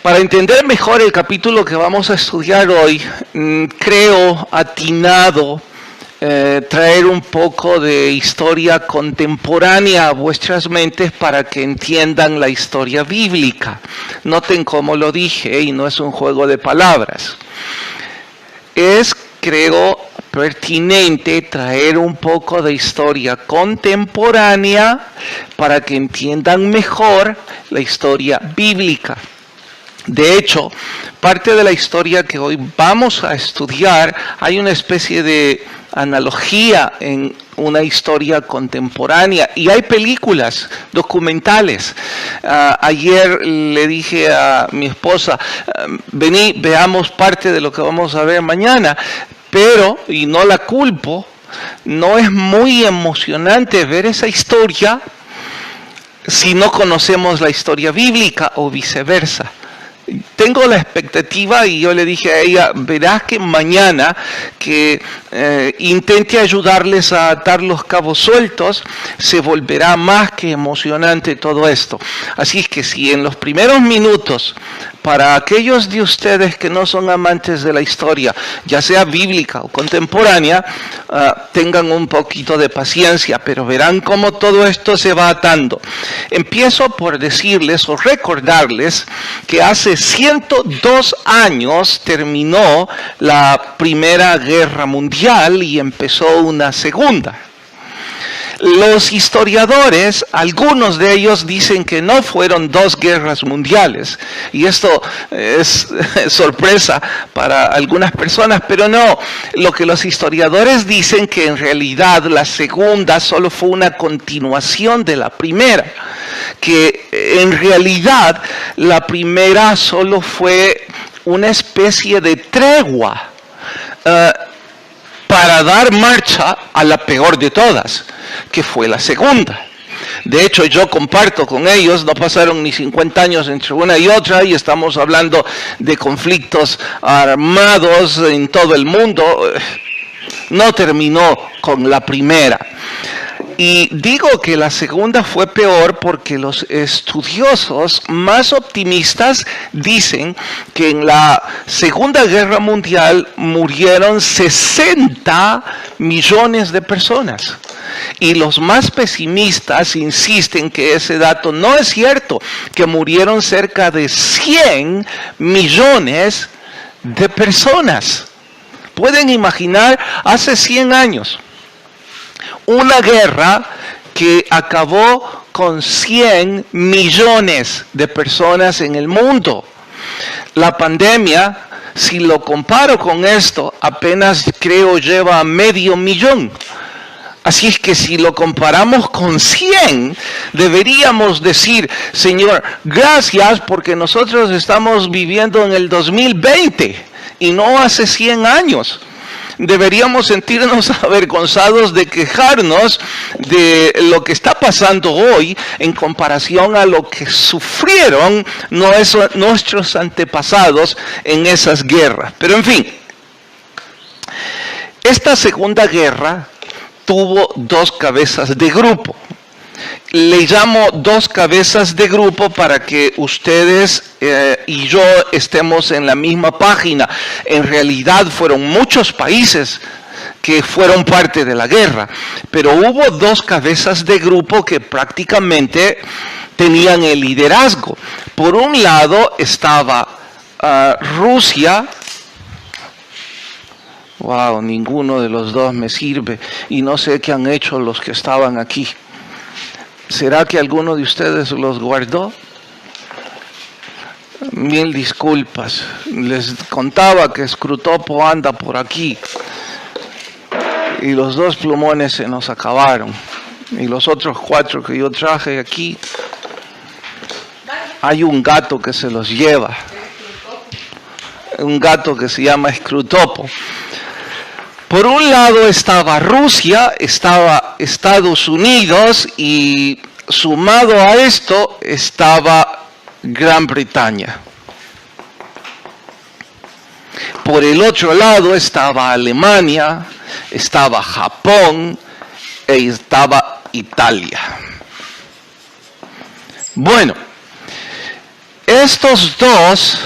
Para entender mejor el capítulo que vamos a estudiar hoy, creo atinado traer un poco de historia contemporánea a vuestras mentes para que entiendan la historia bíblica. Noten cómo lo dije y no es un juego de palabras. Es, creo, pertinente traer un poco de historia contemporánea para que entiendan mejor la historia bíblica. De hecho, parte de la historia que hoy vamos a estudiar, hay una especie de analogía en una historia contemporánea y hay películas documentales. Ayer le dije a mi esposa, vení, veamos parte de lo que vamos a ver mañana, pero, y no la culpo, no es muy emocionante ver esa historia si no conocemos la historia bíblica o viceversa. Tengo la expectativa y yo le dije a ella, verás que mañana que intente ayudarles a atar los cabos sueltos, se volverá más que emocionante todo esto. Así es que si en los primeros minutos, para aquellos de ustedes que no son amantes de la historia, ya sea bíblica o contemporánea, tengan un poquito de paciencia, pero verán cómo todo esto se va atando. Empiezo por decirles o recordarles que hace 102 años terminó la Primera Guerra Mundial y empezó una segunda. Los historiadores, algunos de ellos dicen que no fueron dos guerras mundiales, y esto es sorpresa para algunas personas, pero no, lo que los historiadores dicen que en realidad la segunda solo fue una continuación de la primera, que en realidad la primera solo fue una especie de tregua para dar marcha a la peor de todas, que fue la segunda. De hecho, yo comparto con ellos, no pasaron ni 50 años entre una y otra y estamos hablando de conflictos armados en todo el mundo. No terminó con la primera. Y digo que la segunda fue peor porque los estudiosos más optimistas dicen que en la Segunda Guerra Mundial murieron 60 millones de personas. Y los más pesimistas insisten que ese dato no es cierto, que murieron cerca de 100 millones de personas. Pueden imaginar, hace 100 años. Una guerra que acabó con 100 millones de personas en el mundo. La pandemia, si lo comparo con esto, apenas creo lleva 500,000. Así es que si lo comparamos con 100, deberíamos decir, Señor, gracias porque nosotros estamos viviendo en el 2020 y no hace 100 años. Deberíamos sentirnos avergonzados de quejarnos de lo que está pasando hoy en comparación a lo que sufrieron nuestros antepasados en esas guerras. Pero en fin, esta segunda guerra tuvo dos cabezas de grupo. Le llamo dos cabezas de grupo para que ustedes y yo estemos en la misma página. En realidad fueron muchos países que fueron parte de la guerra, pero hubo dos cabezas de grupo que prácticamente tenían el liderazgo. Por un lado estaba Rusia. Wow, ninguno de los dos me sirve y no sé qué han hecho los que estaban aquí. ¿Será que alguno de ustedes los guardó? Mil disculpas. Les contaba que Scrutopo anda por aquí. Y los dos plumones se nos acabaron. Y los otros 4 que yo traje aquí, hay un gato que se los lleva. Un gato que se llama Scrutopo. Por un lado estaba Rusia, estaba Estados Unidos y sumado a esto estaba Gran Bretaña. Por el otro lado estaba Alemania, estaba Japón e estaba Italia. Bueno, estos dos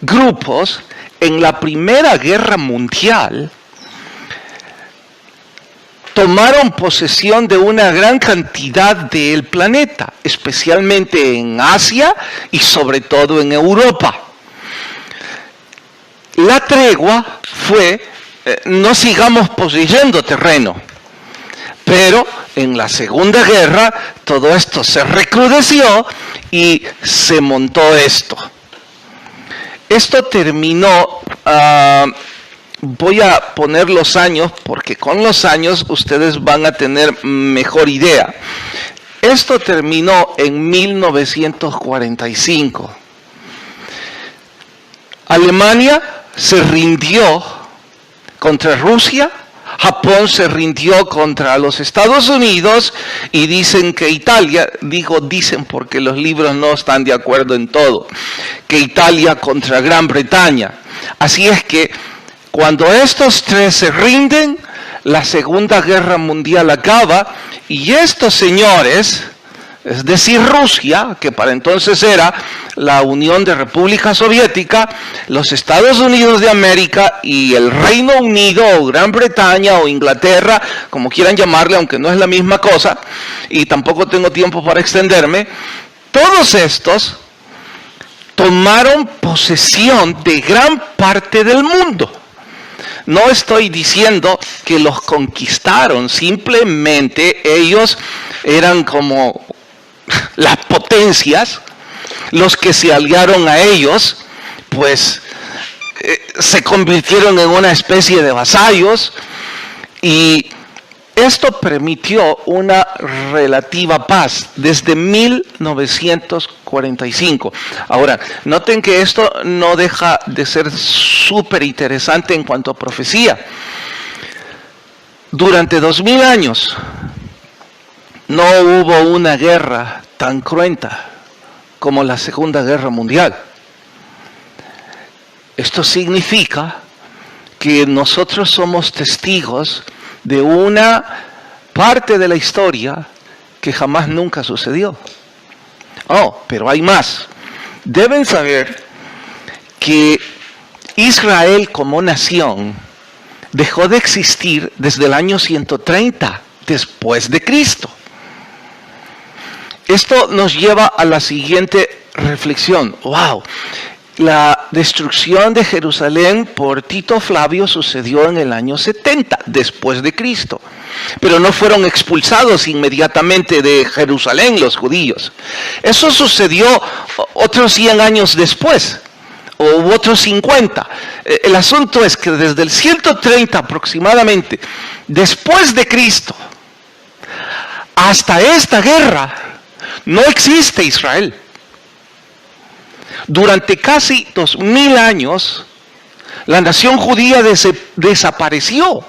grupos en la Primera Guerra Mundial tomaron posesión de una gran cantidad del planeta, especialmente en Asia y sobre todo en Europa. La tregua fue, no sigamos poseyendo terreno, pero en la Segunda Guerra todo esto se recrudeció y se montó esto. Esto terminó, voy a poner los años porque con los años ustedes van a tener mejor idea. Esto terminó en 1945. Alemania se rindió contra Rusia, Japón se rindió contra los Estados Unidos y dicen que Italia, digo dicen porque los libros no están de acuerdo en todo, que Italia contra Gran Bretaña. Así es que cuando estos tres se rinden, la Segunda Guerra Mundial acaba y estos señores, es decir Rusia, que para entonces era la Unión de República Soviética, los Estados Unidos de América y el Reino Unido o Gran Bretaña o Inglaterra, como quieran llamarle, aunque no es la misma cosa, y tampoco tengo tiempo para extenderme, todos estos tomaron posesión de gran parte del mundo. No estoy diciendo que los conquistaron, simplemente ellos eran como las potencias, los que se aliaron a ellos, pues se convirtieron en una especie de vasallos y esto permitió una relativa paz desde 1945. Ahora, noten que esto no deja de ser súper interesante en cuanto a profecía. Durante 2000 años no hubo una guerra tan cruenta como la Segunda Guerra Mundial. Esto significa que nosotros somos testigos de una parte de la historia que jamás nunca sucedió. Oh, pero hay más. Deben saber que Israel como nación dejó de existir desde el año 130 después de Cristo. Esto nos lleva a la siguiente reflexión. ¡Wow! La destrucción de Jerusalén por Tito Flavio sucedió en el año 70 después de Cristo. Pero no fueron expulsados inmediatamente de Jerusalén los judíos. Eso sucedió otros 100 años después, o otros 50. El asunto es que desde el 130 aproximadamente, después de Cristo, hasta esta guerra, no existe Israel. Durante casi 2000 años, la nación judía desapareció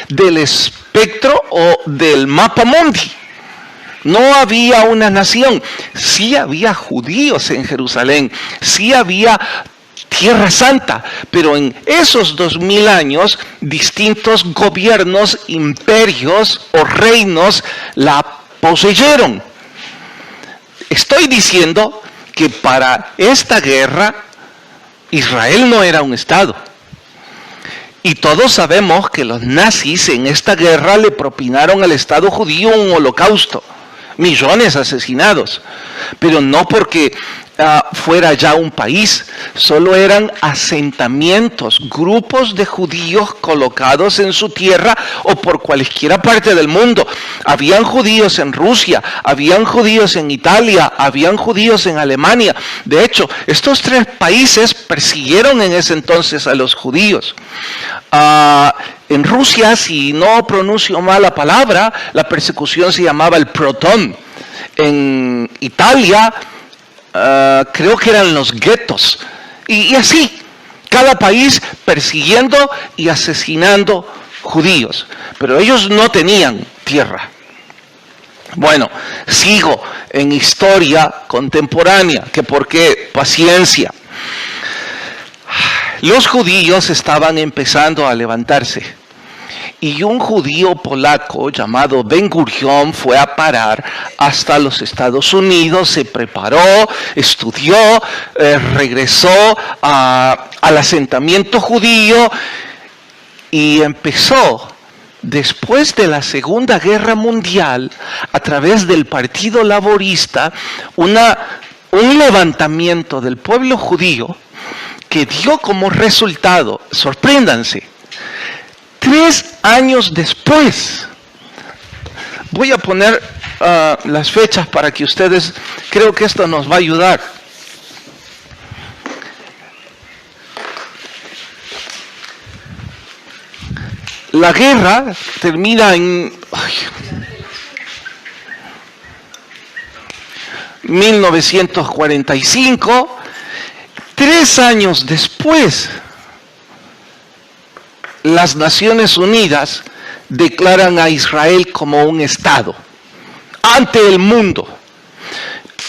del espectro o del mapa mundi. No había una nación. Sí había judíos en Jerusalén, sí había Tierra Santa, pero en esos 2000 años, distintos gobiernos, imperios o reinos la poseyeron. Estoy diciendo que para esta guerra Israel no era un estado. Y todos sabemos que los nazis en esta guerra le propinaron al Estado judío un holocausto, millones asesinados, pero no porque fuera ya un país, solo eran asentamientos, grupos de judíos colocados en su tierra o por cualquiera parte del mundo. Habían judíos en Rusia, habían judíos en Italia, habían judíos en Alemania. De hecho, estos tres países persiguieron en ese entonces a los judíos. En Rusia, si no pronuncio mal la palabra, la persecución se llamaba el Proton. En Italia, creo que eran los guetos. Y así, cada país persiguiendo y asesinando judíos. Pero ellos no tenían tierra. Bueno, sigo en historia contemporánea, que por qué, paciencia. Los judíos estaban empezando a levantarse y un judío polaco llamado Ben-Gurión fue a parar hasta los Estados Unidos, se preparó, estudió, regresó al asentamiento judío y empezó, después de la Segunda Guerra Mundial, a través del Partido Laborista, un levantamiento del pueblo judío que dio como resultado, sorpréndanse, 3 años después, voy a poner las fechas para que ustedes, creo que esto nos va a ayudar. La guerra termina en 1945, 3 años después, las Naciones Unidas declaran a Israel como un Estado ante el mundo.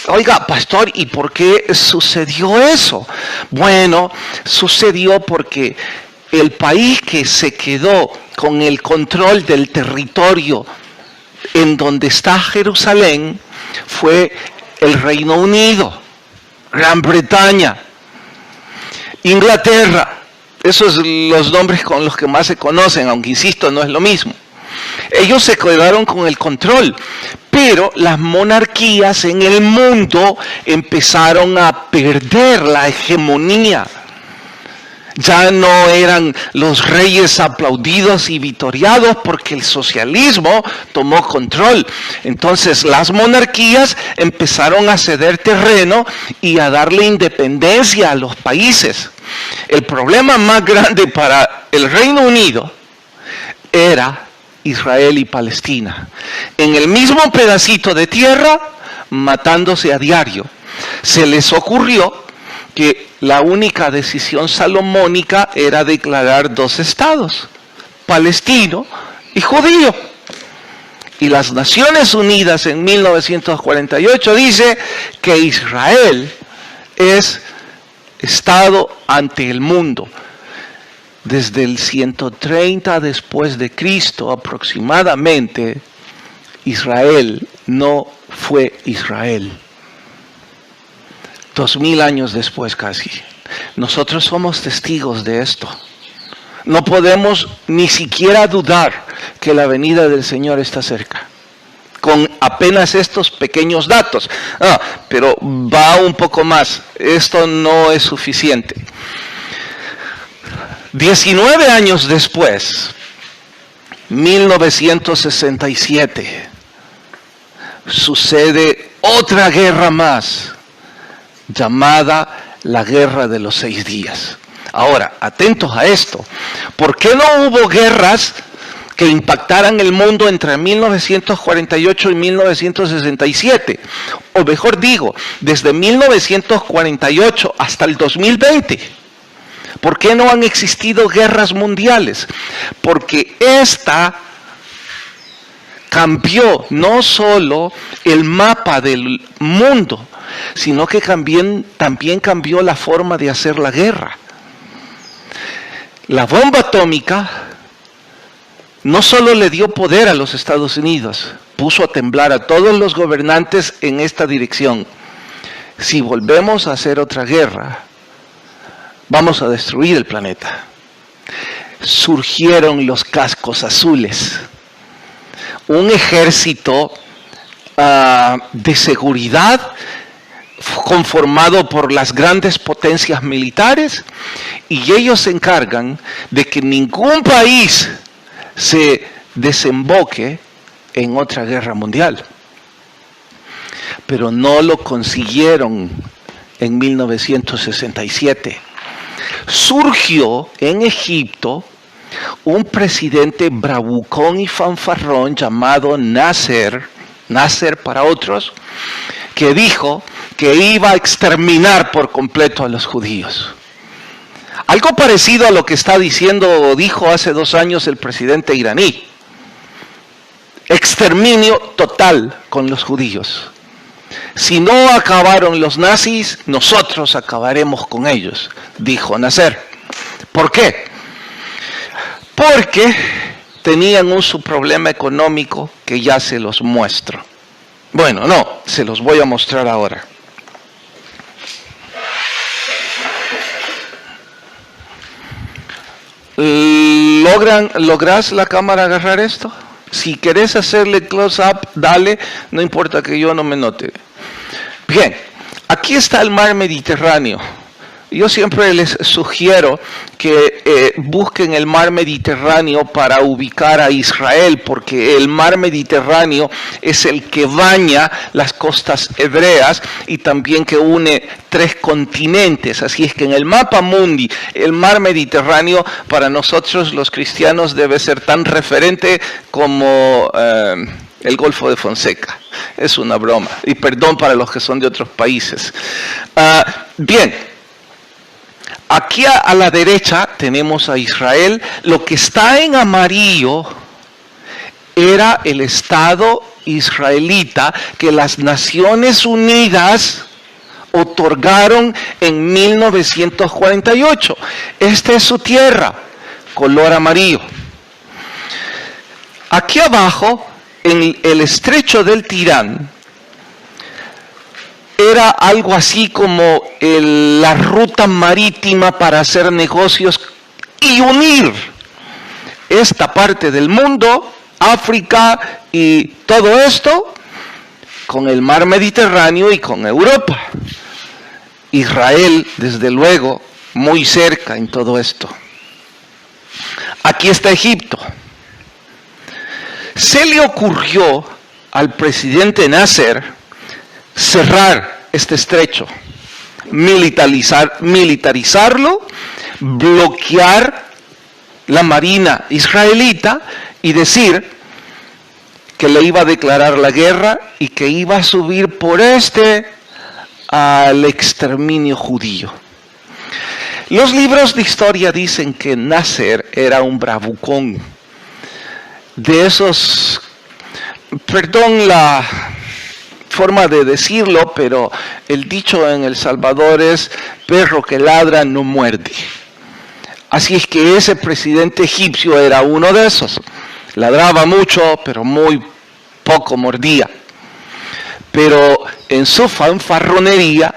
Oiga, pastor, ¿y por qué sucedió eso? Bueno, sucedió porque el país que se quedó con el control del territorio en donde está Jerusalén fue el Reino Unido, Gran Bretaña, Inglaterra. Esos son los nombres con los que más se conocen, aunque insisto, no es lo mismo. Ellos se quedaron con el control, pero las monarquías en el mundo empezaron a perder la hegemonía. Ya no eran los reyes aplaudidos y vitoreados porque el socialismo tomó control. Entonces las monarquías empezaron a ceder terreno y a darle independencia a los países. El problema más grande para el Reino Unido era Israel y Palestina. En el mismo pedacito de tierra, matándose a diario. Se les ocurrió que la única decisión salomónica era declarar 2 estados, palestino y judío. Y las Naciones Unidas en 1948 dice que Israel es Estado ante el mundo. Desde el 130 después de Cristo aproximadamente, Israel no fue Israel. 2000 años después casi. Nosotros somos testigos de esto. No podemos ni siquiera dudar que la venida del Señor está cerca. Con apenas estos pequeños datos. Pero va un poco más. Esto no es suficiente. 19 años después, 1967, sucede otra guerra más, llamada la Guerra de los 6 días. Ahora, atentos a esto. ¿Por qué no hubo guerras que impactaran el mundo entre 1948 y 1967? O mejor digo, desde 1948 hasta el 2020. ¿Por qué no han existido guerras mundiales? Porque esta cambió no solo el mapa del mundo, sino que también cambió la forma de hacer la guerra. La bomba atómica no solo le dio poder a los Estados Unidos, puso a temblar a todos los gobernantes en esta dirección. Si volvemos a hacer otra guerra, vamos a destruir el planeta. Surgieron los cascos azules, un ejército de seguridad conformado por las grandes potencias militares, y ellos se encargan de que ningún país se desemboque en otra guerra mundial. Pero no lo consiguieron en 1967. Surgió en Egipto un presidente bravucón y fanfarrón llamado Nasser para otros, que dijo que iba a exterminar por completo a los judíos. Algo parecido a lo que está diciendo o dijo hace 2 años el presidente iraní. Exterminio total con los judíos. Si no acabaron los nazis, nosotros acabaremos con ellos, dijo Nasser. ¿Por qué? Porque tenían su problema económico que ya se los muestro. Bueno, no, se los voy a mostrar ahora. ¿Logras la cámara agarrar esto? Si querés hacerle close-up, dale, no importa que yo no me note. Bien, aquí está el mar Mediterráneo. Yo siempre les sugiero que busquen el mar Mediterráneo para ubicar a Israel, porque el mar Mediterráneo es el que baña las costas hebreas y también que une 3 continentes. Así es que en el mapa mundi, el mar Mediterráneo para nosotros los cristianos debe ser tan referente como el Golfo de Fonseca. Es una broma, y perdón para los que son de otros países. Bien. Aquí a la derecha tenemos a Israel. Lo que está en amarillo era el Estado israelita que las Naciones Unidas otorgaron en 1948. Esta es su tierra, color amarillo. Aquí abajo, en el estrecho del Tirán, era algo así como la ruta marítima para hacer negocios y unir esta parte del mundo, África y todo esto, con el mar Mediterráneo y con Europa. Israel, desde luego, muy cerca en todo esto. Aquí está Egipto. Se le ocurrió al presidente Nasser cerrar este estrecho, militarizarlo, bloquear la marina israelita y decir que le iba a declarar la guerra y que iba a subir por al exterminio judío. Los libros de historia dicen que Nasser era un bravucón, de esos, perdón la forma de decirlo, pero el dicho en El Salvador es perro que ladra no muerde. Así es que ese presidente egipcio era uno de esos. Ladraba mucho, pero muy poco mordía. Pero en su fanfarronería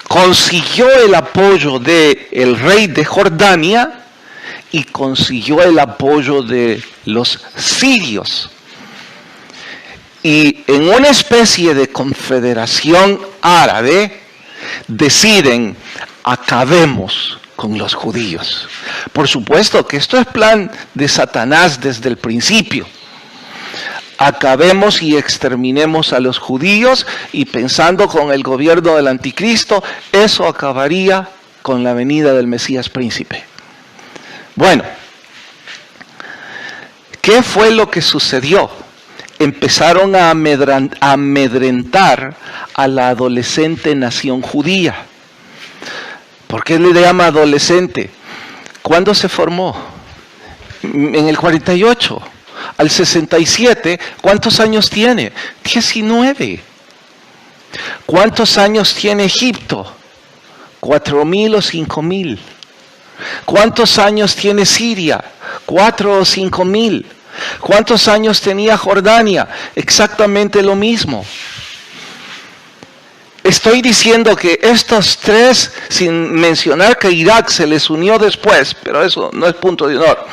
consiguió el apoyo del rey de Jordania y consiguió el apoyo de los sirios. Y en una especie de confederación árabe deciden, acabemos con los judíos. Por supuesto que esto es plan de Satanás desde el principio. Acabemos y exterminemos a los judíos, y pensando con el gobierno del anticristo, eso acabaría con la venida del Mesías príncipe. Bueno, ¿qué fue lo que sucedió? Empezaron a amedrentar a la adolescente nación judía. ¿Por qué le llama adolescente? ¿Cuándo se formó? En el 48. Al 67, ¿cuántos años tiene? 19. ¿Cuántos años tiene Egipto? 4.000 o 5.000. ¿Cuántos años tiene Siria? 4 o 5.000. ¿Cuántos años tenía Jordania? Exactamente lo mismo. Estoy diciendo que estos 3, sin mencionar que Irak se les unió después, pero eso no es punto de honor.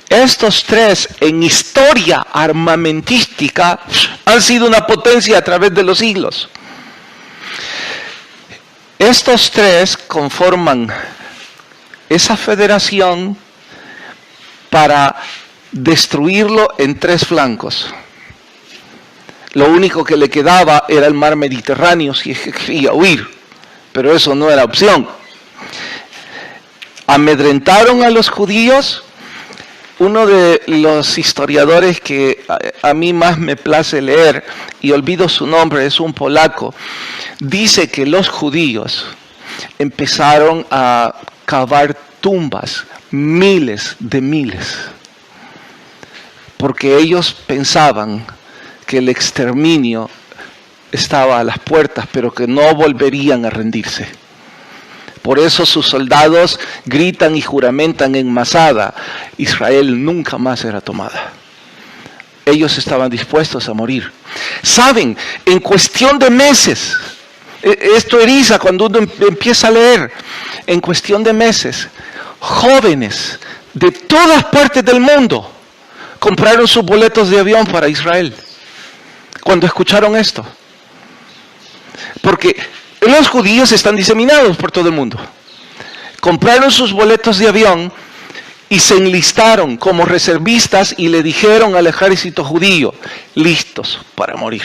Estos 3 en historia armamentística han sido una potencia a través de los siglos. Estos 3 conforman esa federación para destruirlo en 3 flancos. Lo único que le quedaba era el mar Mediterráneo si quería huir, pero eso no era opción. Amedrentaron a los judíos. Uno de los historiadores que a mí más me place leer, y olvido su nombre, es un polaco, dice que los judíos empezaron a cavar tumbas, miles de miles, porque ellos pensaban que el exterminio estaba a las puertas, pero que no volverían a rendirse. Por eso sus soldados gritan y juramentan en Masada: Israel nunca más será tomada. Ellos estaban dispuestos a morir. Saben, en cuestión de meses, esto eriza cuando uno empieza a leer, en cuestión de meses, jóvenes de todas partes del mundo compraron sus boletos de avión para Israel cuando escucharon esto. Porque los judíos están diseminados por todo el mundo. Compraron sus boletos de avión y se enlistaron como reservistas y le dijeron al ejército judío: listos para morir.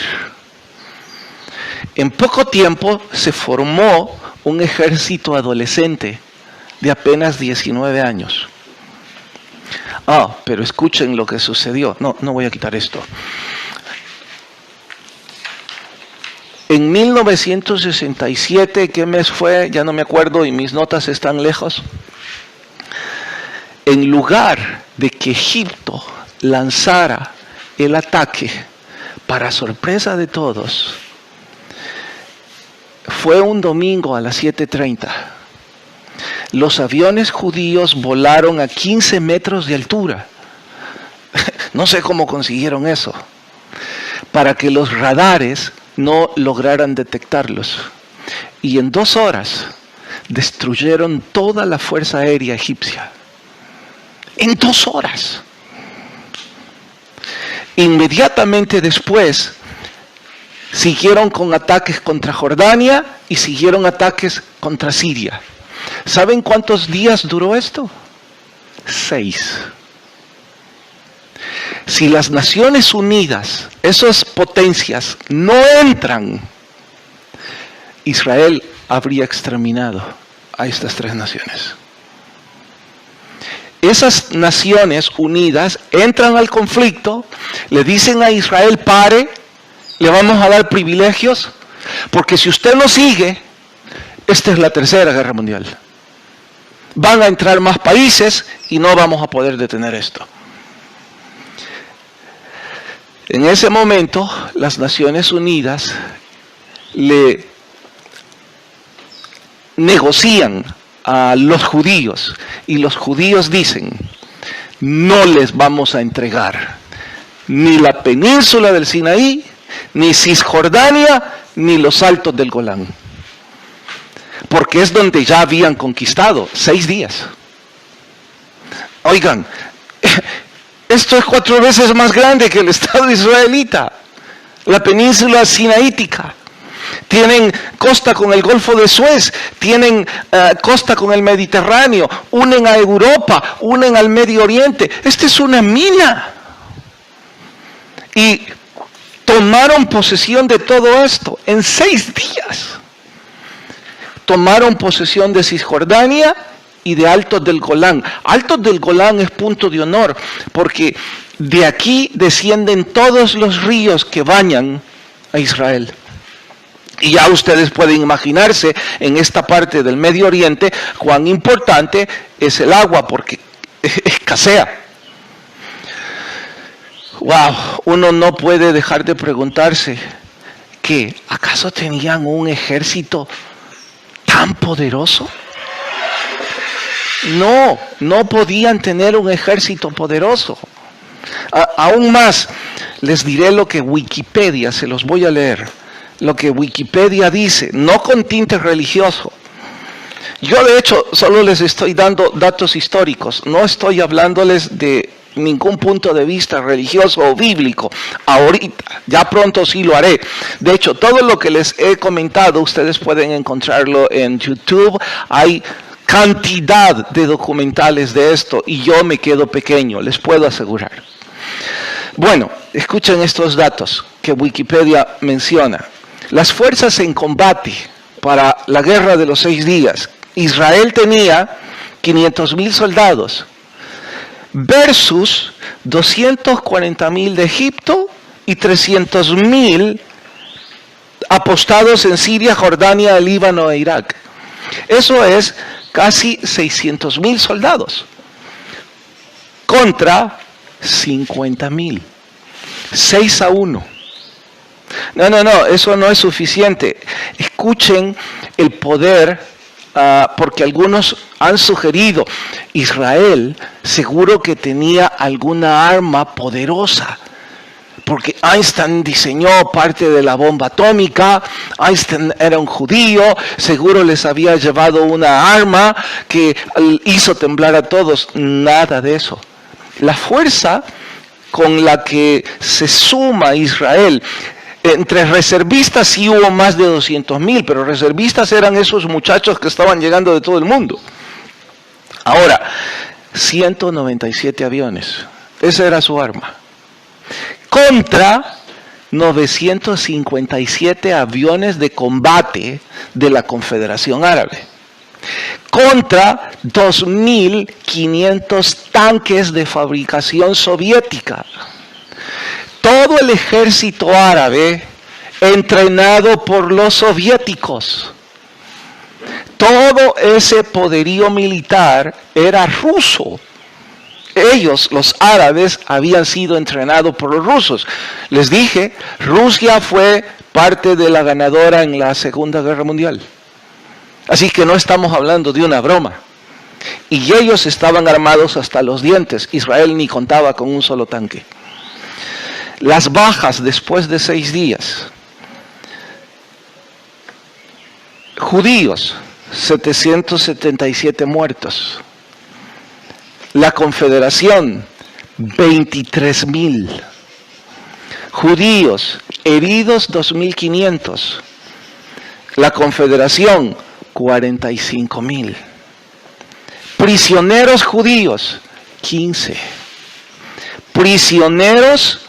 En poco tiempo se formó un ejército adolescente de apenas 19 años. Pero escuchen lo que sucedió. No voy a quitar esto. En 1967, ¿qué mes fue? Ya no me acuerdo y mis notas están lejos. En lugar de que Egipto lanzara el ataque, para sorpresa de todos, fue un domingo a las 7:30. Los aviones judíos volaron a 15 metros de altura. No sé cómo consiguieron eso. Para que los radares no lograran detectarlos. Y en 2 horas destruyeron toda la fuerza aérea egipcia. En 2 horas. Inmediatamente después siguieron con ataques contra Jordania y siguieron ataques contra Siria. ¿Saben cuántos días duró esto? 6. Si las Naciones Unidas, esas potencias, no entran, Israel habría exterminado a estas 3 naciones. Esas Naciones Unidas entran al conflicto, le dicen a Israel: pare, le vamos a dar privilegios, porque si usted no sigue, esta es la 3ª guerra mundial. Van a entrar más países y no vamos a poder detener esto. En ese momento, las Naciones Unidas le negocian a los judíos y los judíos dicen: no les vamos a entregar ni la península del Sinaí, ni Cisjordania, ni los altos del Golán, porque es donde ya habían conquistado 6 días. Oigan, esto es 4 veces más grande que el Estado israelita, la península sinaítica. Tienen costa con el Golfo de Suez, tienen costa con el Mediterráneo, unen a Europa, unen al Medio Oriente. Esta es una mina. Y tomaron posesión de todo esto en 6 días. Tomaron posesión de Cisjordania y de Altos del Golán. Altos del Golán es punto de honor, porque de aquí descienden todos los ríos que bañan a Israel. Y ya ustedes pueden imaginarse en esta parte del Medio Oriente cuán importante es el agua, porque escasea. Wow, uno no puede dejar de preguntarse que ¿acaso tenían un ejército tan poderoso? No podían tener un ejército poderoso. Aún más, les diré lo que Wikipedia, se los voy a leer, lo que Wikipedia dice, no con tinte religioso. Yo de hecho solo les estoy dando datos históricos, no estoy hablándoles de ningún punto de vista religioso o bíblico. Ahorita, ya pronto sí lo haré. De hecho, todo lo que les he comentado, ustedes pueden encontrarlo en YouTube. Hay cantidad de documentales de esto y yo me quedo pequeño, les puedo asegurar. Bueno, escuchen estos datos que Wikipedia menciona. Las fuerzas en combate para la guerra de los 6 días. Israel tenía 500,000 soldados versus 240,000 de Egipto y 300,000 apostados en Siria, Jordania, Líbano e Irak. Eso es casi 600,000 soldados contra 50,000. 6-1. No, eso no es suficiente. Escuchen el poder porque algunos han sugerido, Israel seguro que tenía alguna arma poderosa, porque Einstein diseñó parte de la bomba atómica, Einstein era un judío, seguro les había llevado una arma que hizo temblar a todos. Nada de eso. La fuerza con la que se suma Israel, entre reservistas sí hubo más de 200,000, pero reservistas eran esos muchachos que estaban llegando de todo el mundo. Ahora, 197 aviones, esa era su arma. Contra 957 aviones de combate de la Confederación Árabe. Contra 2.500 tanques de fabricación soviética. Todo el ejército árabe entrenado por los soviéticos. Todo ese poderío militar era ruso. Ellos, los árabes, habían sido entrenados por los rusos. Les dije, Rusia fue parte de la ganadora en la Segunda Guerra Mundial. Así que no estamos hablando de una broma. Y ellos estaban armados hasta los dientes. Israel ni contaba con un solo tanque. Las bajas después de 6 días. Judíos, 777 muertos. La Confederación, 23,000. Judíos, heridos 2.500. La Confederación, 45,000. Prisioneros judíos, 15. Prisioneros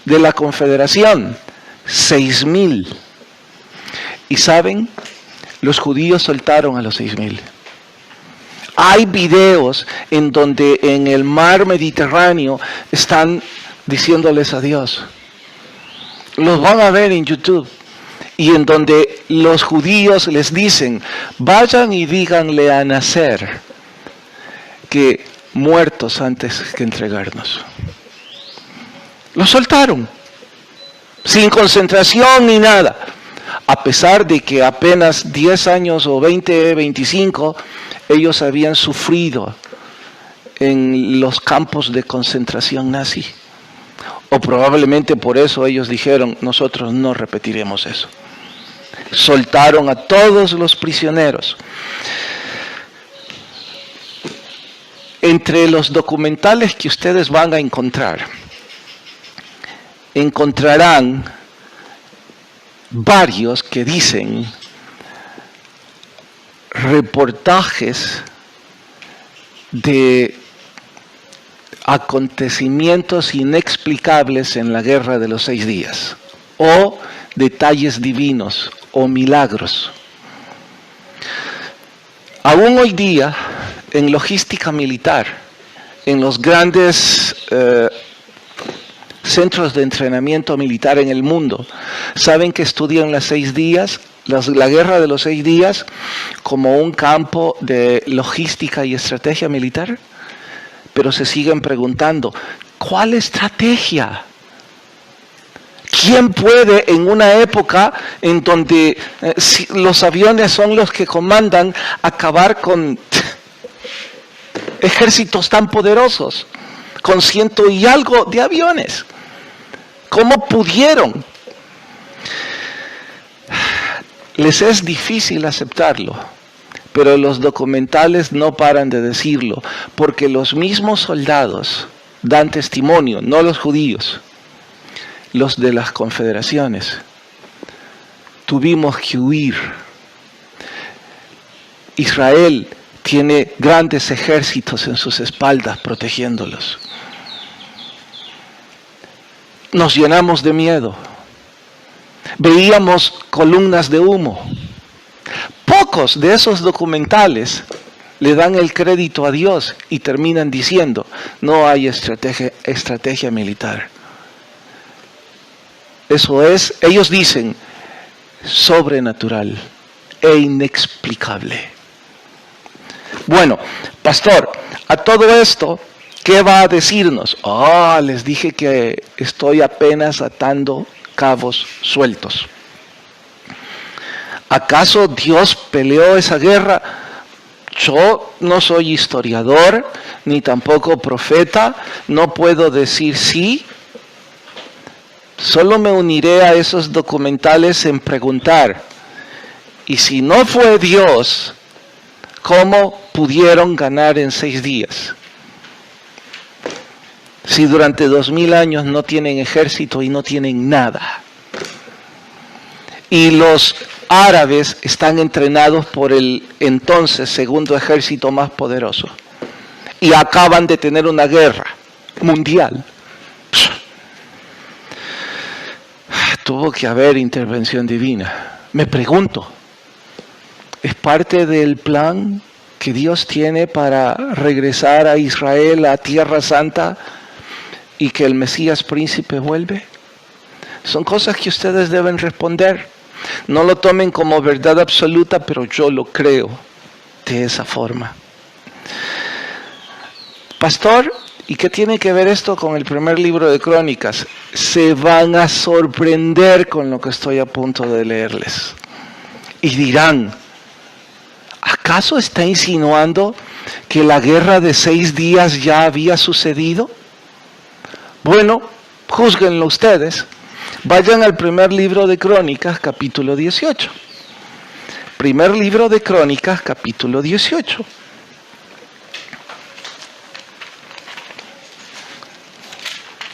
de la Confederación, 6,000. ¿Y saben? Los judíos soltaron a los 6,000. Hay videos en donde en el mar Mediterráneo están diciéndoles adiós. Los van a ver en YouTube. Y en donde los judíos les dicen, vayan y díganle a Nasser que muertos antes que entregarnos. Los soltaron, sin concentración ni nada. A pesar de que apenas 10 años o 20, 25, ellos habían sufrido en los campos de concentración nazi. O probablemente por eso ellos dijeron, nosotros no repetiremos eso. Soltaron a todos los prisioneros. Entre los documentales que ustedes van a encontrar, encontrarán varios que dicen reportajes de acontecimientos inexplicables en la Guerra de los 6 días o detalles divinos o milagros. Aún hoy día, en logística militar, en los grandes centros de entrenamiento militar en el mundo, saben que estudian las 6 días, la guerra de los 6 días, como un campo de logística y estrategia militar, pero se siguen preguntando, ¿cuál estrategia? ¿Quién puede en una época en donde los aviones son los que comandan acabar con ejércitos tan poderosos, con 100 y algo de aviones? ¿Cómo pudieron? Les es difícil aceptarlo, pero los documentales no paran de decirlo, porque los mismos soldados dan testimonio, no los judíos, los de las confederaciones. Tuvimos que huir. Israel tiene grandes ejércitos en sus espaldas protegiéndolos. Nos llenamos de miedo. Veíamos columnas de humo. Pocos de esos documentales le dan el crédito a Dios y terminan diciendo, no hay estrategia militar. Eso es, ellos dicen, sobrenatural e inexplicable. Bueno, pastor, a todo esto, ¿qué va a decirnos? Les dije que estoy apenas atando cabos sueltos. ¿Acaso Dios peleó esa guerra? Yo no soy historiador, ni tampoco profeta, no puedo decir sí. Solo me uniré a esos documentales en preguntar, y si no fue Dios, ¿cómo pudieron ganar en 6 días? Si durante 2000 años no tienen ejército y no tienen nada. Y los árabes están entrenados por el entonces segundo ejército más poderoso. Y acaban de tener una guerra mundial. Tuvo que haber intervención divina. Me pregunto, ¿es parte del plan que Dios tiene para regresar a Israel, a Tierra Santa, y que el Mesías príncipe vuelve? Son cosas que ustedes deben responder. No lo tomen como verdad absoluta, pero yo lo creo de esa forma. Pastor, ¿y qué tiene que ver esto con el primer libro de Crónicas? Se van a sorprender con lo que estoy a punto de leerles. Y dirán, ¿acaso está insinuando que la guerra de 6 días ya había sucedido? Bueno, júzguenlo ustedes. Vayan al primer libro de Crónicas, capítulo 18. Primer libro de Crónicas, capítulo 18.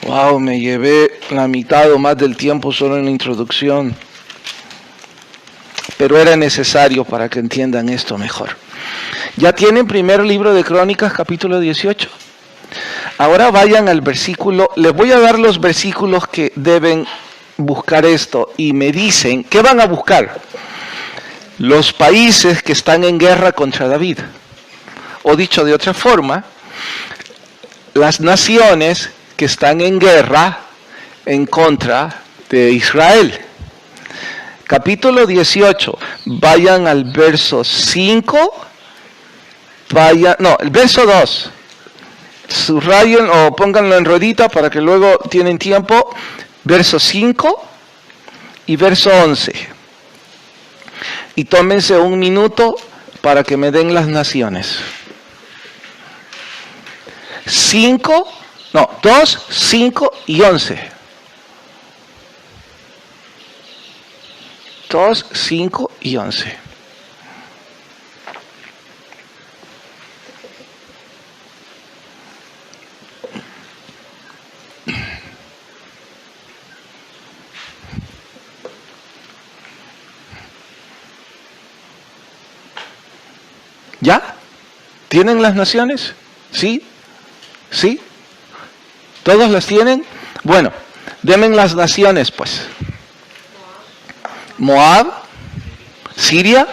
Wow, me llevé la mitad o más del tiempo solo en la introducción. Pero era necesario para que entiendan esto mejor. ¿Ya tienen primer libro de Crónicas, capítulo 18? Ahora vayan al versículo, les voy a dar los versículos que deben buscar esto y me dicen, ¿qué van a buscar? Los países que están en guerra contra David. O dicho de otra forma, las naciones que están en guerra en contra de Israel. Capítulo 18, vayan al verso 5, el verso 2. Subrayen o pónganlo en ruedita para que luego tienen tiempo. Verso 5 y verso 11. Y tómense un minuto para que me den las naciones. 2, 5 y 11. 2, 5 y 11. ¿Ya? ¿Tienen las naciones? ¿Sí? ¿Sí? ¿Todos las tienen? Bueno, denme las naciones pues. Moab, Siria,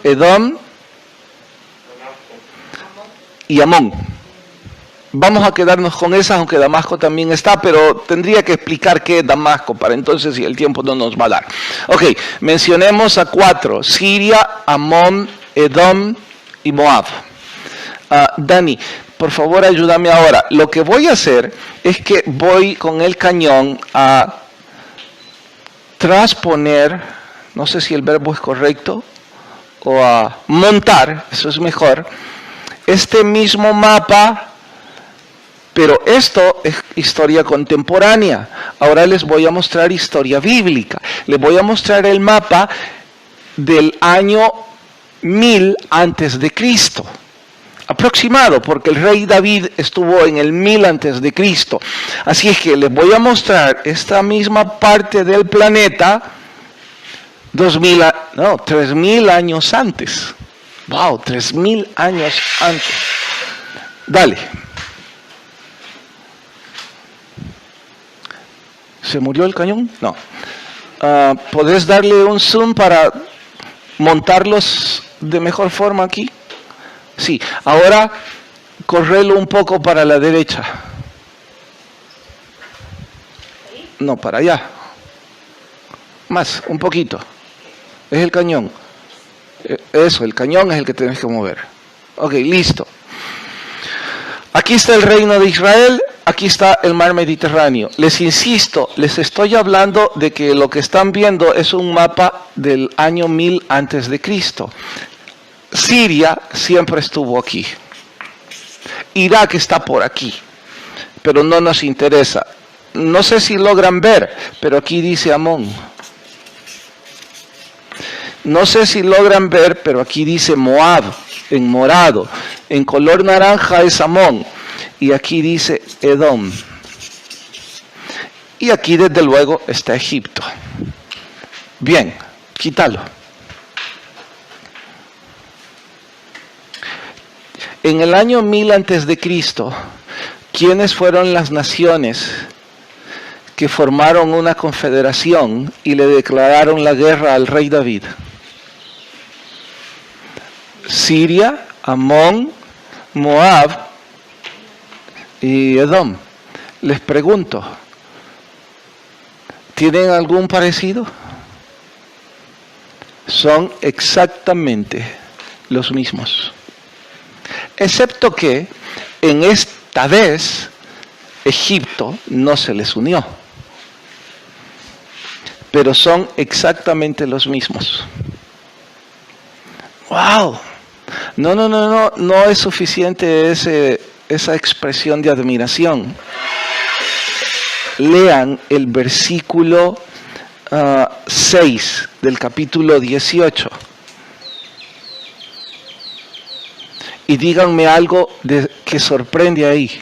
Edom y Amón. Vamos a quedarnos con esas, aunque Damasco también está, pero tendría que explicar qué es Damasco para entonces si el tiempo no nos va a dar. Ok, mencionemos a 4, Siria, Amón, Edom y Moab. Dani, por favor ayúdame ahora. Lo que voy a hacer es que voy con el cañón a transponer, no sé si el verbo es correcto, o a montar, eso es mejor, este mismo mapa, pero esto es historia contemporánea. Ahora les voy a mostrar historia bíblica. Les voy a mostrar el mapa del año 1000 antes de Cristo. Aproximado, porque el rey David estuvo en el 1000 antes de Cristo. Así es que les voy a mostrar esta misma parte del planeta 3000 años antes. Wow, 3000 años antes. Dale. ¿Se murió el cañón? No. ¿Podés darle un zoom para montarlos de mejor forma aquí? Sí, ahora correlo un poco para la derecha. No, para allá. Más, un poquito. Es el cañón. Eso, el cañón es el que tenés que mover. Ok, listo. Aquí está el reino de Israel, aquí está el mar Mediterráneo. Les insisto, les estoy hablando de que lo que están viendo es un mapa del año 1000 antes de Cristo. Siria siempre estuvo aquí. Irak está por aquí, pero no nos interesa. No sé si logran ver, pero aquí dice Amón. No sé si logran ver, pero aquí dice Moab, en morado. En color naranja es Amón. Y aquí dice Edom. Y aquí desde luego está Egipto. Bien, quítalo. En el año 1000 antes de Cristo, ¿quiénes fueron las naciones que formaron una confederación y le declararon la guerra al rey David? Siria, Amón, Moab y Edom. Les pregunto, ¿tienen algún parecido? Son exactamente los mismos. Excepto que en esta vez Egipto no se les unió. Pero son exactamente los mismos. ¡Wow! No es suficiente esa expresión de admiración. Lean el versículo 6 del capítulo 18. Y díganme algo que sorprende ahí.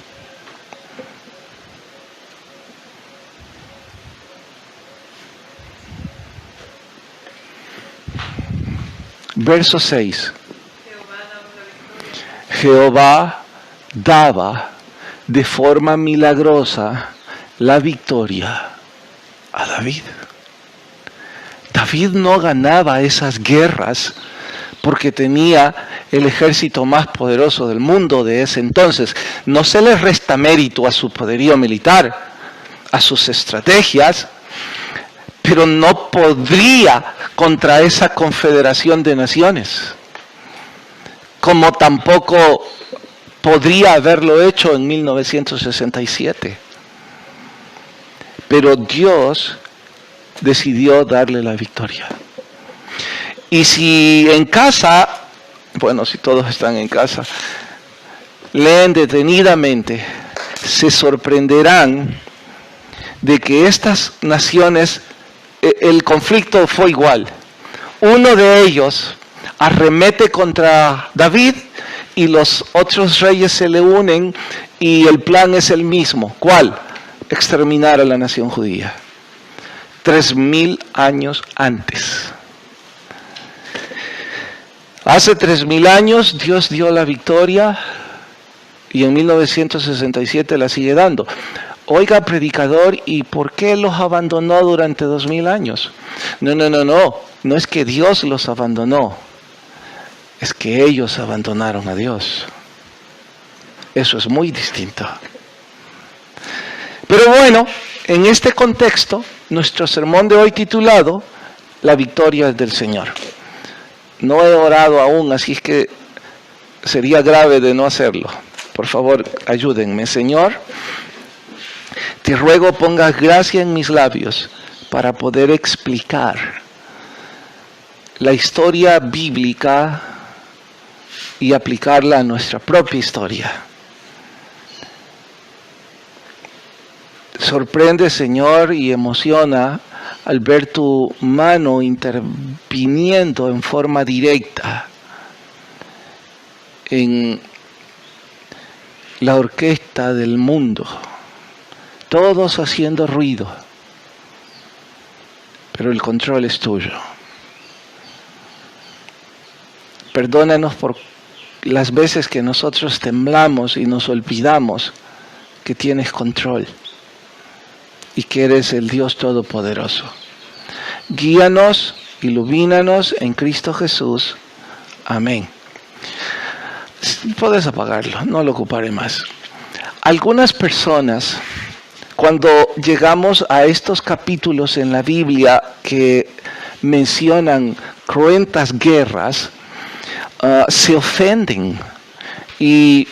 Verso 6. Jehová daba de forma milagrosa la victoria a David. David no ganaba esas guerras porque tenía el ejército más poderoso del mundo de ese entonces. No se le resta mérito a su poderío militar, a sus estrategias, pero no podría contra esa confederación de naciones, como tampoco podría haberlo hecho en 1967. Pero Dios decidió darle la victoria. Y si en casa, bueno, si todos están en casa, leen detenidamente, se sorprenderán de que estas naciones, el conflicto fue igual. Uno de ellos arremete contra David y los otros reyes se le unen y el plan es el mismo. ¿Cuál? Exterminar a la nación judía. 3000 años antes. Hace 3000 años Dios dio la victoria y en 1967 la sigue dando. Oiga, predicador, ¿y por qué los abandonó durante 2000 años? No es que Dios los abandonó, es que ellos abandonaron a Dios. Eso es muy distinto. Pero bueno, en este contexto, nuestro sermón de hoy titulado La victoria es del Señor. No he orado aún, así es que sería grave de no hacerlo. Por favor, ayúdenme. Señor, te ruego pongas gracia en mis labios para poder explicar la historia bíblica y aplicarla a nuestra propia historia. Sorprende, Señor, y emociona al ver tu mano interviniendo en forma directa en la orquesta del mundo, todos haciendo ruido, pero el control es tuyo. Perdónanos por las veces que nosotros temblamos y nos olvidamos que tienes control y que eres el Dios Todopoderoso. Guíanos, ilumínanos en Cristo Jesús. Amén. Puedes apagarlo, no lo ocuparé más. Algunas personas, cuando llegamos a estos capítulos en la Biblia que mencionan cruentas guerras, se ofenden y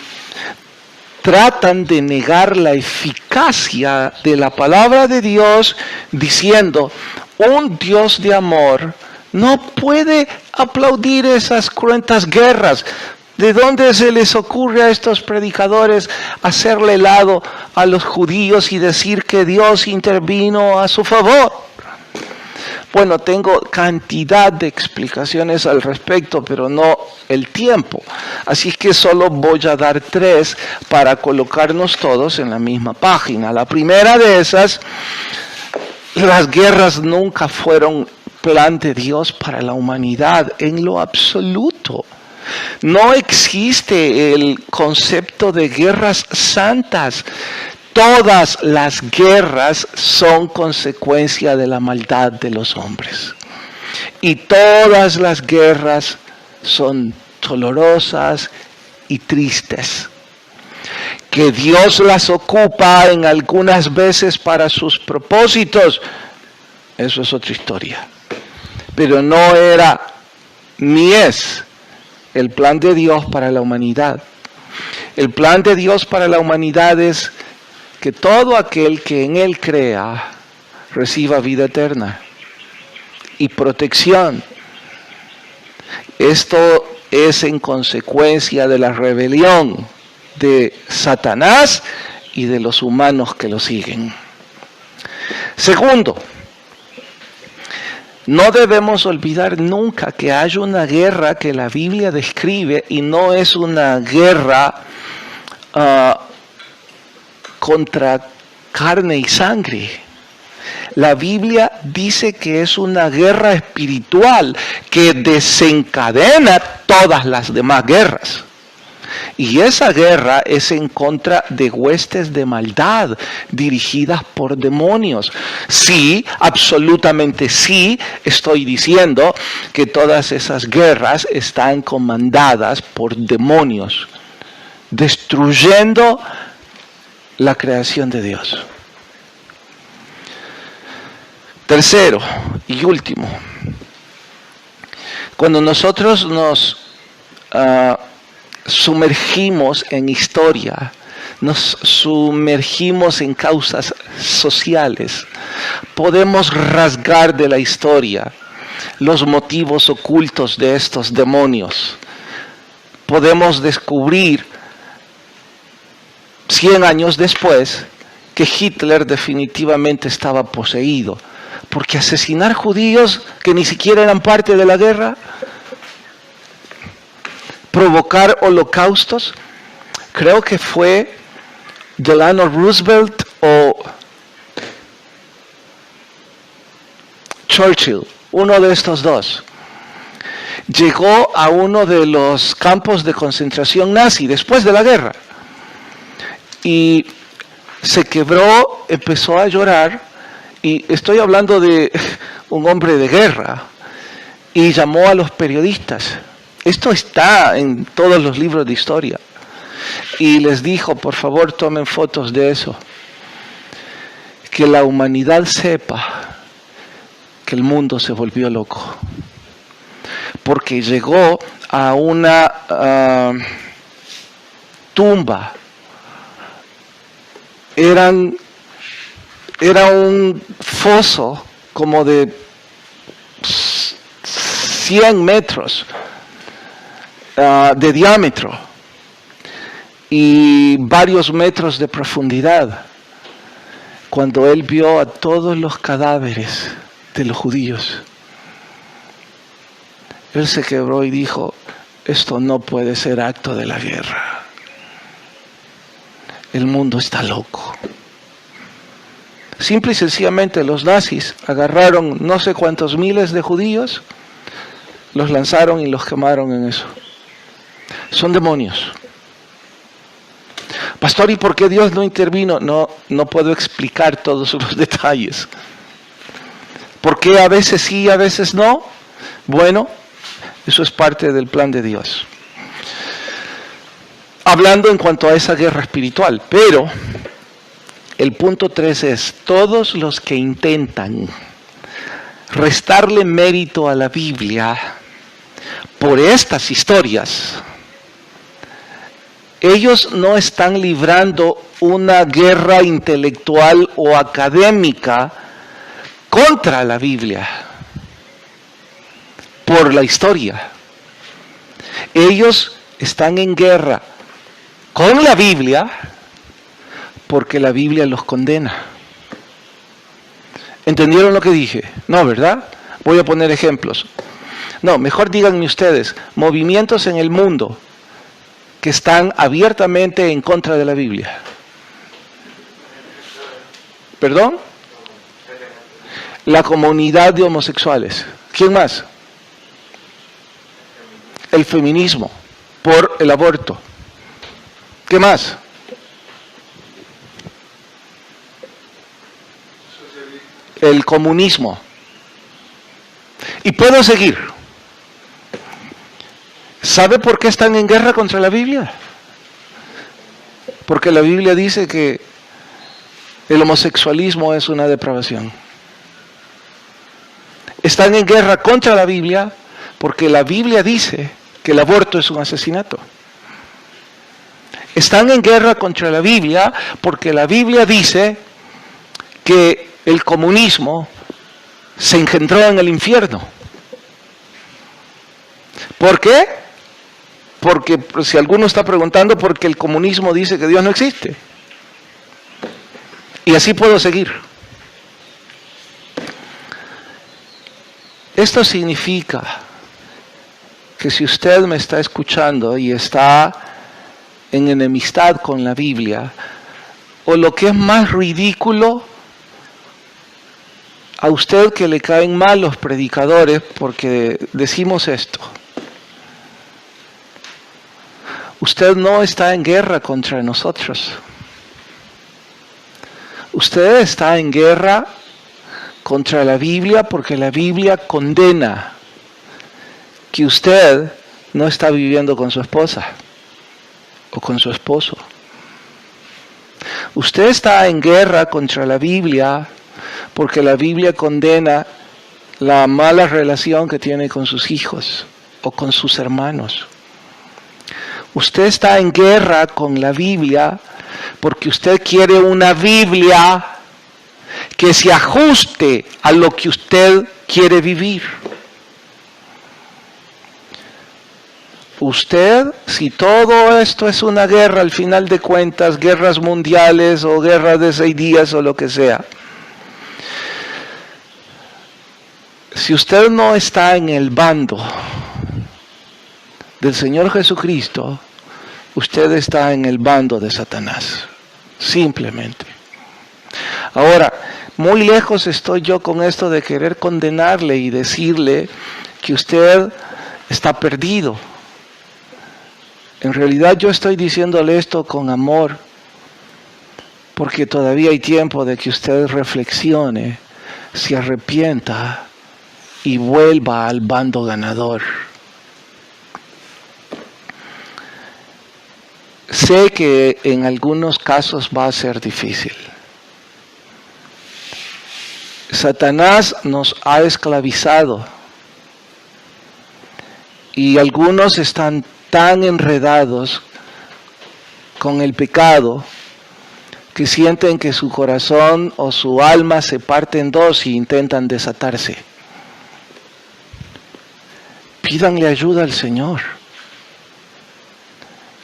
tratan de negar la eficacia de la palabra de Dios diciendo, un Dios de amor no puede aplaudir esas cruentas guerras. ¿De dónde se les ocurre a estos predicadores hacerle lado a los judíos y decir que Dios intervino a su favor? Bueno, tengo cantidad de explicaciones al respecto, pero no el tiempo. Así que solo voy a dar 3 para colocarnos todos en la misma página. La primera de esas, las guerras nunca fueron plan de Dios para la humanidad en lo absoluto. No existe el concepto de guerras santas. Todas las guerras son consecuencia de la maldad de los hombres. Y todas las guerras son dolorosas y tristes. Que Dios las ocupa en algunas veces para sus propósitos, eso es otra historia. Pero no era ni es el plan de Dios para la humanidad. El plan de Dios para la humanidad es que todo aquel que en Él crea reciba vida eterna y protección. Esto es en consecuencia de la rebelión de Satanás y de los humanos que lo siguen. Segundo, no debemos olvidar nunca que hay una guerra que la Biblia describe y no es una guerra contra carne y sangre. La Biblia dice que es una guerra espiritual que desencadena todas las demás guerras. Y esa guerra es en contra de huestes de maldad dirigidas por demonios. Sí, absolutamente sí, estoy diciendo que todas esas guerras están comandadas por demonios, destruyendo la creación de Dios. Tercero y último, cuando nosotros nos sumergimos en historia, nos sumergimos en causas sociales, podemos rasgar de la historia los motivos ocultos de estos demonios. Podemos descubrir 100 años después que Hitler definitivamente estaba poseído, porque asesinar judíos que ni siquiera eran parte de la guerra, provocar holocaustos, creo que fue Delano Roosevelt o Churchill, uno de estos dos, llegó a uno de los campos de concentración nazi después de la guerra y se quebró, empezó a llorar, y estoy hablando de un hombre de guerra, y llamó a los periodistas. Esto está en todos los libros de historia. Y les dijo, por favor, tomen fotos de eso. Que la humanidad sepa que el mundo se volvió loco. Porque llegó a una tumba. Era un foso como de 100 metros de diámetro y varios metros de profundidad. Cuando él vio a todos los cadáveres de los judíos, él se quebró y dijo, esto no puede ser acto de la guerra. El mundo está loco. Simple y sencillamente los nazis agarraron no sé cuántos miles de judíos, los lanzaron y los quemaron en eso. Son demonios. Pastor, ¿y por qué Dios no intervino? No puedo explicar todos los detalles. ¿Por qué a veces sí y a veces no? Bueno, eso es parte del plan de Dios. Hablando en cuanto a esa guerra espiritual, pero el punto 3 es, todos los que intentan restarle mérito a la Biblia por estas historias, ellos no están librando una guerra intelectual o académica contra la Biblia. por la historia. Ellos están en guerra con la Biblia porque la Biblia los condena. ¿Entendieron lo que dije? No, ¿verdad? Voy a poner ejemplos. No, mejor díganme ustedes, movimientos en el mundo que están abiertamente en contra de la Biblia. ¿Perdón? La comunidad de homosexuales. ¿Quién más? El feminismo por el aborto. ¿Qué más? El comunismo. Y puedo seguir. ¿Sabe por qué están en guerra contra la Biblia? Porque la Biblia dice que el homosexualismo es una depravación. Están en guerra contra la Biblia porque la Biblia dice que el aborto es un asesinato. Están en guerra contra la Biblia porque la Biblia dice que el comunismo se engendró en el infierno. ¿Por qué? Porque, si alguno está preguntando, porque el comunismo dice que Dios no existe. Y así puedo seguir. Esto significa que si usted me está escuchando y está en enemistad con la Biblia, o lo que es más ridículo, a usted que le caen mal los predicadores porque decimos esto. Usted no está en guerra contra nosotros. Usted está en guerra contra la Biblia porque la Biblia condena que usted no está viviendo con su esposa o con su esposo. Usted está en guerra contra la Biblia porque la Biblia condena la mala relación que tiene con sus hijos o con sus hermanos. Usted está en guerra con la Biblia porque usted quiere una Biblia que se ajuste a lo que usted quiere vivir. Usted, si todo esto es una guerra, al final de cuentas, guerras mundiales o guerras de 6 días o lo que sea, si usted no está en el bando del Señor Jesucristo, usted está en el bando de Satanás, simplemente. Ahora, muy lejos estoy yo con esto de querer condenarle y decirle que usted está perdido. En realidad yo estoy diciéndole esto con amor, porque todavía hay tiempo de que usted reflexione, se arrepienta y vuelva al bando ganador. Sé que en algunos casos va a ser difícil. Satanás nos ha esclavizado y algunos están tan enredados con el pecado que sienten que su corazón o su alma se parte en dos y intentan desatarse. Pídanle ayuda al Señor.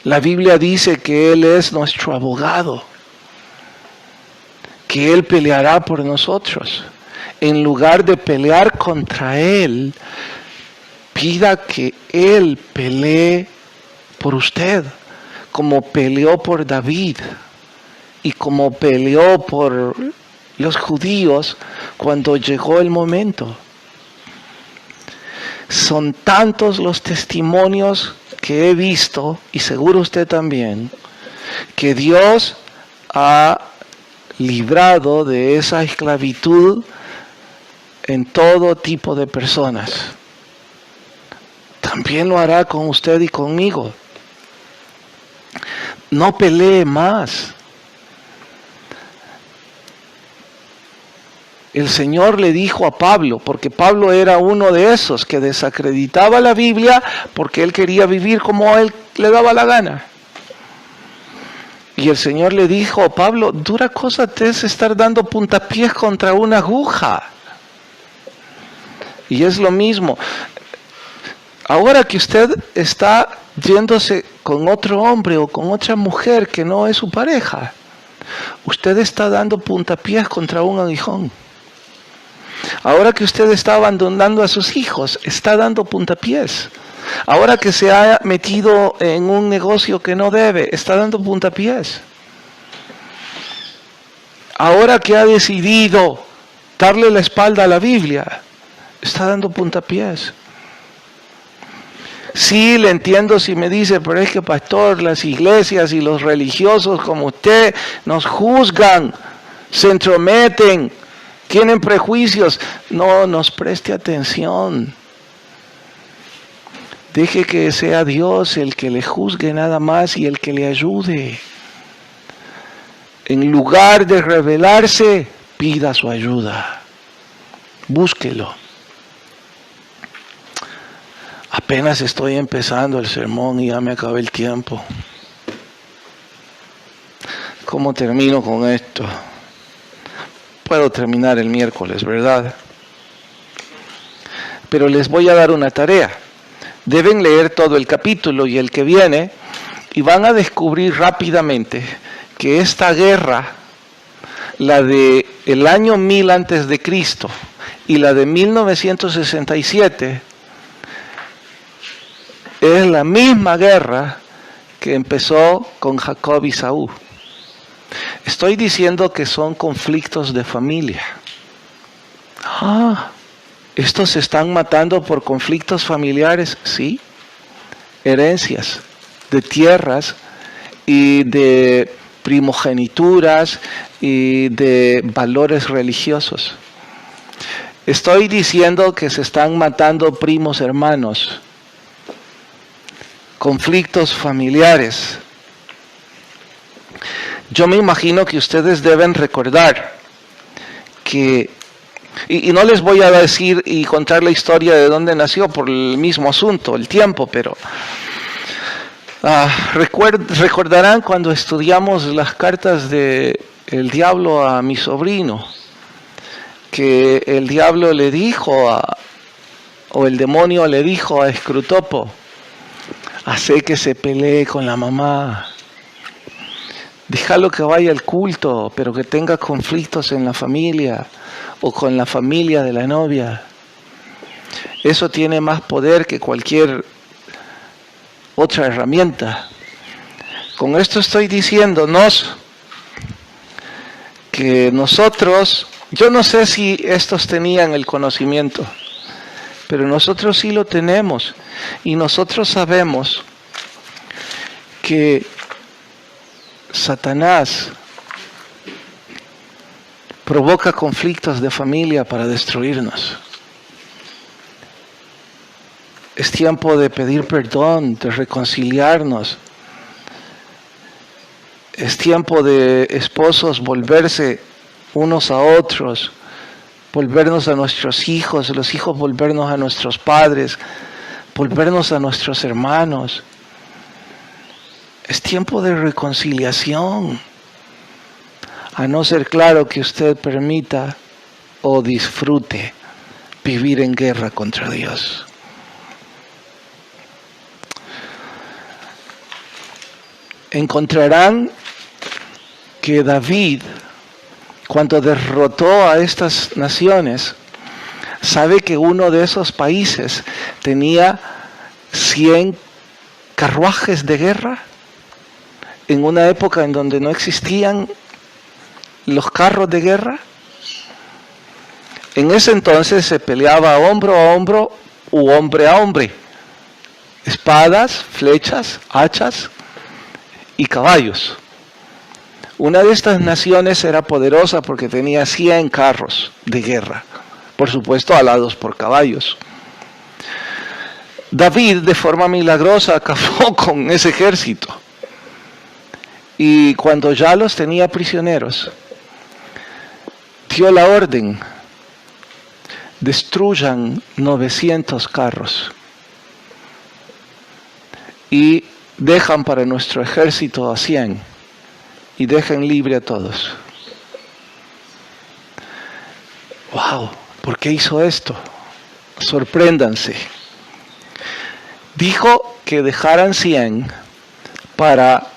La Biblia dice que Él es nuestro abogado, que Él peleará por nosotros. En lugar de pelear contra Él, pida que Él pelee por usted, como peleó por David y como peleó por los judíos cuando llegó el momento. Son tantos los testimonios que he visto, y seguro usted también, que Dios ha librado de esa esclavitud en todo tipo de personas. También lo hará con usted y conmigo. No pelee más. El Señor le dijo a Pablo, porque Pablo era uno de esos que desacreditaba la Biblia porque él quería vivir como él le daba la gana. Y el Señor le dijo, Pablo, dura cosa te es estar dando puntapiés contra una aguja. Y es lo mismo. Ahora que usted está yéndose con otro hombre o con otra mujer que no es su pareja, usted está dando puntapiés contra un aguijón. Ahora que usted está abandonando a sus hijos, está dando puntapiés. Ahora que se ha metido en un negocio que no debe, está dando puntapiés. Ahora que ha decidido darle la espalda a la Biblia, está dando puntapiés. Sí, le entiendo si me dice, pero es que pastor, las iglesias y los religiosos como usted nos juzgan, se entrometen, tienen prejuicios. No nos preste atención. Deje que sea Dios el que le juzgue nada más y el que le ayude. En lugar de rebelarse, pida su ayuda. Búsquelo. Apenas estoy empezando el sermón y ya me acabé el tiempo. ¿Cómo termino con esto? Puedo terminar el miércoles, ¿verdad? Pero les voy a dar una tarea. Deben leer todo el capítulo y el que viene y van a descubrir rápidamente que esta guerra, la de el año 1000 antes de Cristo y la de 1967, es la misma guerra que empezó con Jacob y Saúl. Estoy diciendo que son conflictos de familia. ¿Estos se están matando por conflictos familiares? Sí. Herencias de tierras y de primogenituras y de valores religiosos. Estoy diciendo que se están matando primos hermanos. Conflictos familiares. Yo me imagino que ustedes deben recordar que, y no les voy a decir y contar la historia de dónde nació por el mismo asunto, el tiempo, pero recordarán cuando estudiamos las cartas de el diablo a mi sobrino, que el diablo le dijo o el demonio le dijo a Escrutopo: hace que se pelee con la mamá. Déjalo que vaya al culto, pero que tenga conflictos en la familia o con la familia de la novia. Eso tiene más poder que cualquier otra herramienta. Con esto estoy diciéndonos que nosotros, yo no sé si estos tenían el conocimiento, pero nosotros sí lo tenemos. Y nosotros sabemos que Satanás provoca conflictos de familia para destruirnos. Es tiempo de pedir perdón, de reconciliarnos. Es tiempo de esposos volverse unos a otros, volvernos a nuestros hijos, los hijos volvernos a nuestros padres, volvernos a nuestros hermanos. Es tiempo de reconciliación, a no ser claro que usted permita o disfrute vivir en guerra contra Dios. Encontrarán que David, cuando derrotó a estas naciones, sabe que uno de esos países tenía 100 carruajes de guerra, en una época en donde no existían los carros de guerra. En ese entonces se peleaba hombro a hombro u hombre a hombre, espadas, flechas, hachas y caballos. Una de estas naciones era poderosa porque tenía 100 carros de guerra, por supuesto alados por caballos. David, de forma milagrosa, acabó con ese ejército. Y cuando ya los tenía prisioneros, dio la orden: destruyan 900 carros y dejan para nuestro ejército a 100 y dejen libre a todos. ¡Wow! ¿Por qué hizo esto? Sorpréndanse. Dijo que dejaran 100 para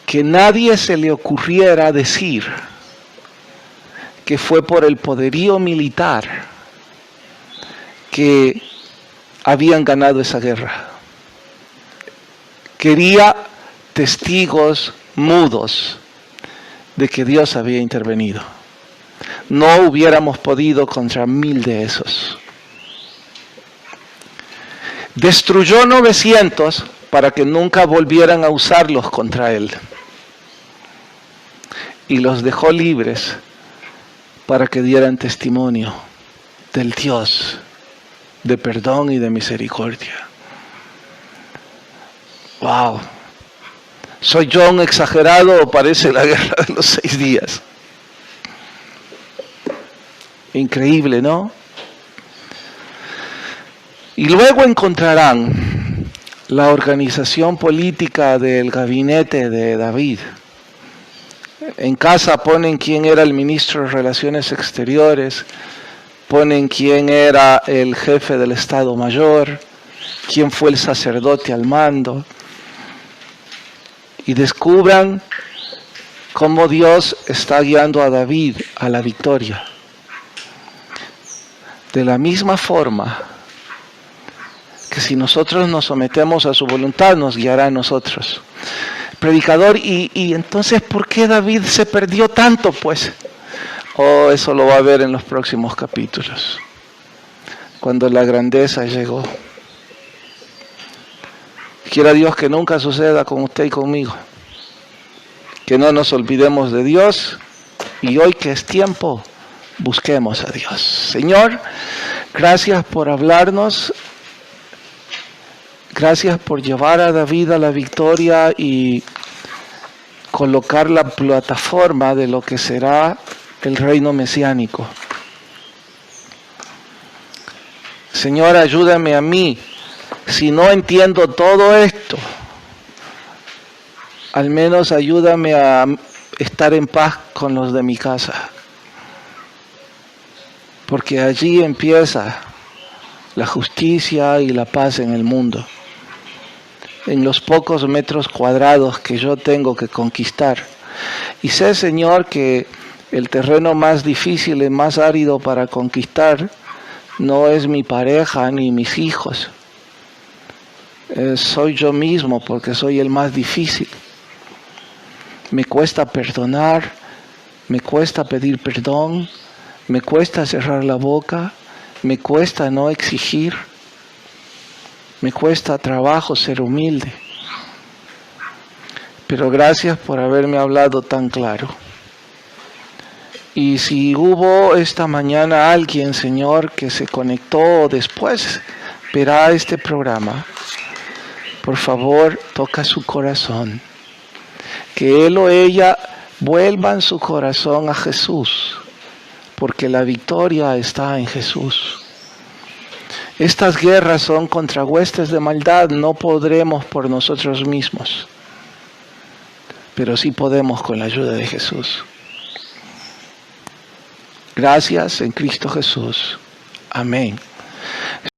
que nadie se le ocurriera decir que fue por el poderío militar que habían ganado esa guerra. Quería testigos mudos de que Dios había intervenido. No hubiéramos podido contra 1000 de esos. Destruyó 900 para que nunca volvieran a usarlos contra él. Y los dejó libres para que dieran testimonio del Dios de perdón y de misericordia. Wow. ¿Soy yo un exagerado o parece la guerra de los 6 días? Increíble, ¿no? Y luego encontrarán la organización política del gabinete de David. En casa ponen quién era el ministro de Relaciones Exteriores, ponen quién era el jefe del Estado Mayor, quién fue el sacerdote al mando, y descubran cómo Dios está guiando a David a la victoria. De la misma forma que si nosotros nos sometemos a su voluntad, nos guiará a nosotros. Predicador, y entonces, ¿por qué David se perdió tanto? Pues, eso lo va a ver en los próximos capítulos, cuando la grandeza llegó. Quiera Dios que nunca suceda con usted y conmigo, que no nos olvidemos de Dios, y hoy que es tiempo, busquemos a Dios. Señor, gracias por hablarnos. Gracias por llevar a David a la victoria y colocar la plataforma de lo que será el reino mesiánico. Señor, ayúdame a mí. Si no entiendo todo esto, al menos ayúdame a estar en paz con los de mi casa. Porque allí empieza la justicia y la paz en el mundo. En los pocos metros cuadrados que yo tengo que conquistar. Y sé, Señor, que el terreno más difícil y más árido para conquistar no es mi pareja ni mis hijos. Soy yo mismo, porque soy el más difícil. Me cuesta perdonar, me cuesta pedir perdón, me cuesta cerrar la boca, me cuesta no exigir. Me cuesta trabajo ser humilde, pero gracias por haberme hablado tan claro. Y si hubo esta mañana alguien, Señor, que se conectó después, verá este programa, por favor, toca su corazón. Que él o ella vuelvan su corazón a Jesús, porque la victoria está en Jesús. Estas guerras son contra huestes de maldad, no podremos por nosotros mismos, pero sí podemos con la ayuda de Jesús. Gracias en Cristo Jesús. Amén.